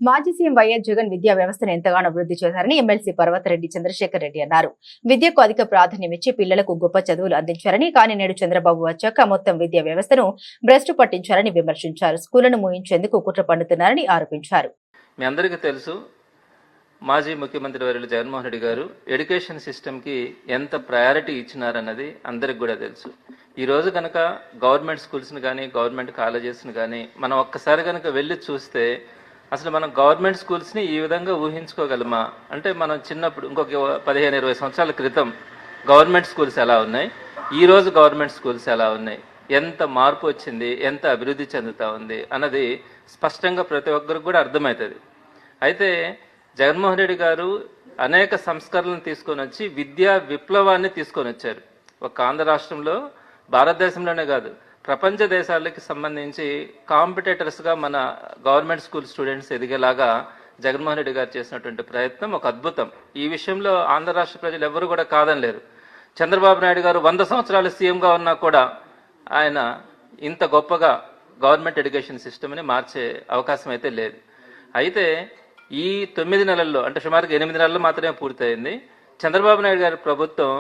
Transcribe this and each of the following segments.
మాజీ CM YS Jagan విద్యా వ్యవస్థను ఎంతగానో అభివృద్ధి చేశారని ఎమ్మెల్సీ పర్వతరెడ్డి చంద్రశేఖర్ రెడ్డి అన్నారు. విద్యకు అధిక ప్రాధాన్యమిచ్చి పిల్లలకు గొప్ప చదువులు అందించారని, కానీ నేడు చంద్రబాబు వచ్చాక మొత్తం విద్యా వ్యవస్థను భ్రష్టు పట్టించారని విమర్శించారు. స్కూళ్లను మూయించేందుకు కుట్ర పన్నుతున్నారని ఆరోపించారు. మీ అందరికీ తెలుసు, మాజీ ముఖ్యమంత్రి వర్యులు జగన్మోహన్ రెడ్డి గారు ఎడ్యుకేషన్ సిస్టమ్కి ఎంత ప్రయారిటీ ఇచ్చినారన్నది అందరికి కూడా తెలుసు. ఈరోజు కనుక గవర్నమెంట్ స్కూల్స్ని కానీ గవర్నమెంట్ కాలేజెస్ని కానీ మనం ఒక్కసారి కనుక వెళ్ళి చూస్తే అసలు మనం గవర్నమెంట్ స్కూల్స్ని ఈ విధంగా ఊహించుకోగలమా అంటే, మనం చిన్నప్పుడు ఇంకొక 15-20 సంవత్సరాల క్రితం గవర్నమెంట్ స్కూల్స్ ఎలా ఉన్నాయి, ఈరోజు గవర్నమెంట్ స్కూల్స్ ఎలా ఉన్నాయి, ఎంత మార్పు వచ్చింది, ఎంత అభివృద్ధి చెందుతూ ఉంది అన్నది స్పష్టంగా ప్రతి ఒక్కరికి కూడా అర్థమవుతుంది. అయితే జగన్మోహన్ రెడ్డి గారు అనేక సంస్కరణలను తీసుకొని వచ్చి విద్యా విప్లవాన్ని తీసుకొని వచ్చారు. ఒక ఆంధ్ర రాష్ట్రంలో, భారతదేశంలోనే కాదు ప్రపంచ దేశాలకి సంబంధించి కాంపిటేటర్స్గా మన గవర్నమెంట్ స్కూల్ స్టూడెంట్స్ ఎదిగేలాగా జగన్మోహన్ రెడ్డి గారు చేసినటువంటి ప్రయత్నం ఒక అద్భుతం. ఈ విషయంలో ఆంధ్ర రాష్ట్ర ప్రజలు ఎవరు కూడా కాదనలేరు. చంద్రబాబు నాయుడు గారు 100 సంవత్సరాలు సీఎంగా ఉన్నా కూడా ఆయన ఇంత గొప్పగా గవర్నమెంట్ ఎడ్యుకేషన్ సిస్టమ్ని మార్చే అవకాశం అయితే లేదు. అయితే ఈ 9 నెలల్లో, అంటే సుమారుగా 8 నెలలు మాత్రమే పూర్తయింది, చంద్రబాబు నాయుడు గారి ప్రభుత్వం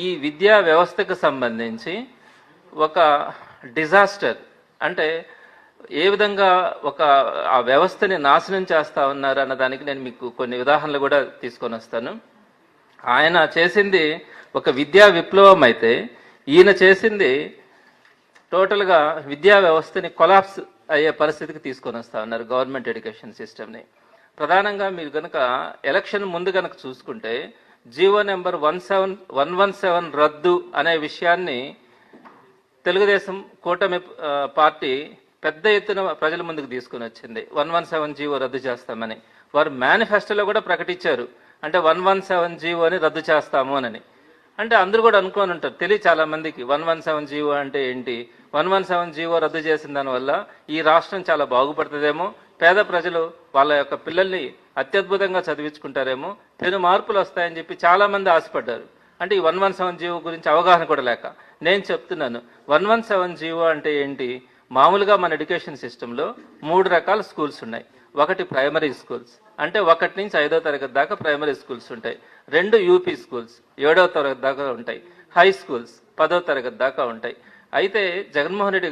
ఈ విద్యా వ్యవస్థకు సంబంధించి ఒక డిజాస్టర్, అంటే ఏ విధంగా ఆ వ్యవస్థని నాశనం చేస్తా ఉన్నారు అన్నదానికి నేను మీకు కొన్ని ఉదాహరణలు కూడా తీసుకొని వస్తాను. ఆయన చేసింది ఒక విద్యా విప్లవం అయితే, ఈయన చేసింది టోటల్గా విద్యా వ్యవస్థని కొలాప్స్ అయ్యే పరిస్థితికి తీసుకొని వస్తా ఉన్నారు గవర్నమెంట్ ఎడ్యుకేషన్ సిస్టమ్ని. ప్రధానంగా మీరు కనుక ఎలక్షన్ ముందు కనుక చూసుకుంటే జీవో నెంబర్ 117 రద్దు అనే విషయాన్ని తెలుగుదేశం కూటమి పార్టీ పెద్ద ఎత్తున ప్రజల ముందుకు తీసుకుని వచ్చింది. 117 జీవో రద్దు చేస్తామని వారు మేనిఫెస్టోలో కూడా ప్రకటించారు. అంటే 117 జీవోని రద్దు చేస్తాము అని. అంటే అందరూ కూడా అనుకోని ఉంటారు, తెలియ చాలా మందికి 117 జీవో అంటే ఏంటి, 117 జీవో రద్దు చేసిన దానివల్ల ఈ రాష్ట్రం చాలా బాగుపడుతుందేమో, పేద ప్రజలు వాళ్ళ యొక్క పిల్లల్ని అత్యద్భుతంగా చదివించుకుంటారేమో, పెను మార్పులు వస్తాయని చెప్పి చాలా మంది ఆశపడ్డారు. అంటే ఈ 117 జీవో గురించి అవగాహన కూడా లేక నేను చెప్తున్నాను. 117 జీవో అంటే ఏంటి, మామూలుగా మన ఎడ్యుకేషన్ సిస్టంలో 3 రకాల స్కూల్స్ ఉన్నాయి. ఒకటి ప్రైమరీ స్కూల్స్, అంటే 1 నుంచి 5వ తరగతి దాకా ప్రైమరీ స్కూల్స్ ఉంటాయి. 2 యూపీ స్కూల్స్ 7వ తరగతి దాకా ఉంటాయి. హై స్కూల్స్ 10వ తరగతి దాకా ఉంటాయి. అయితే జగన్మోహన్ రెడ్డి